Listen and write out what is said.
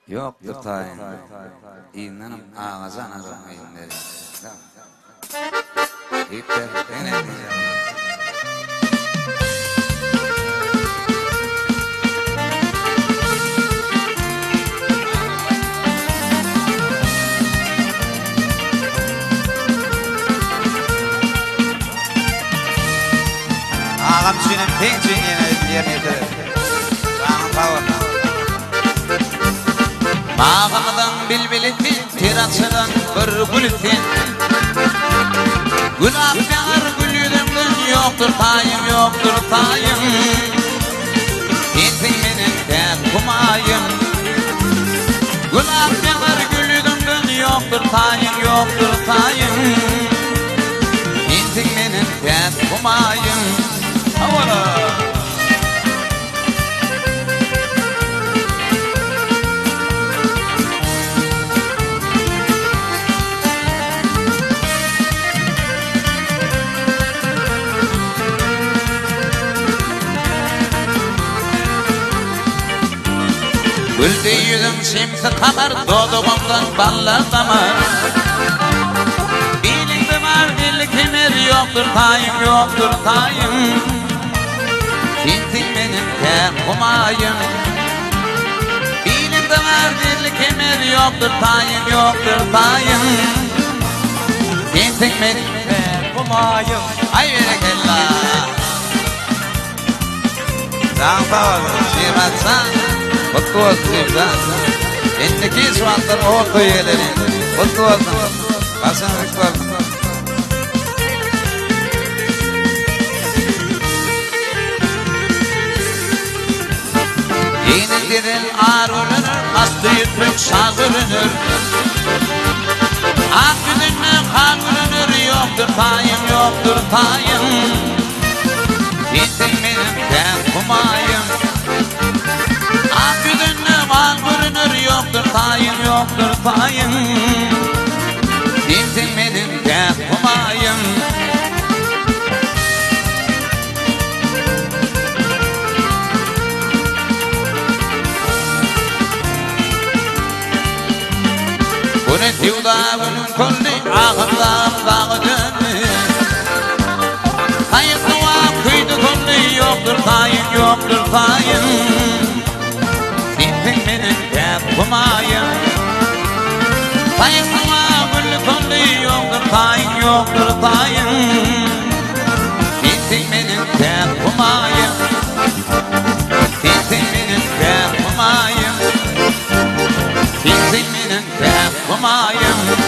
Yoktur tayin. İğnenim ağzı anacağım eğinleri. İpte ne diyeceğim? Ağam senin pençeğine yemedir. Ağam pavarla. Bağımdan bilbilitin, tirasıdan bir gülütin. Gülap yanar gülüdümden yoktur tayım, yoktur tayım. Entin benim tek kumayım. Gülap yanar gülüdümden yoktur tayım, yoktur tayım. Entin benim tek kumayım. Havala. Güldü yüzüm simsi kamar, dodumumdan ballar damar. Bilikli var dilli kemer, yoktur tayım, yoktur tayım. Sensin benim tek kumayım. Bilikli var dilli kemer, yoktur tayım, yoktur tayım. Sensin benim tek kumayım. Ay berekella. Sağ ol, şiratsan. Mutlu olsun imzan. Endeki suatlar orta üyeleri. Mutlu olsun. Başınızlık olsun. Yeni diril ağır ölünür, astı yüklük sağ ölünür. Ak yüzünle kan ölünür, yoktur tayım, yoktur tayım. Sensin benim tek kumayım. Ak yüzünle kan görünür, yoktur tayım, yoktur tayım. Sensin benim tek kumayım. Bunu divdavın kolli ağımdan dağıdın. Kayıklı var kıydı kolli, yoktur tayım, yoktur tayım. Sensin benim tek kumayım. Kayıklı var gülü kolli, yoktur tayım, yoktur tayım. Sensin benim tek kumayım. Sensin benim tek kumayım. Sensin benim tek kumayım.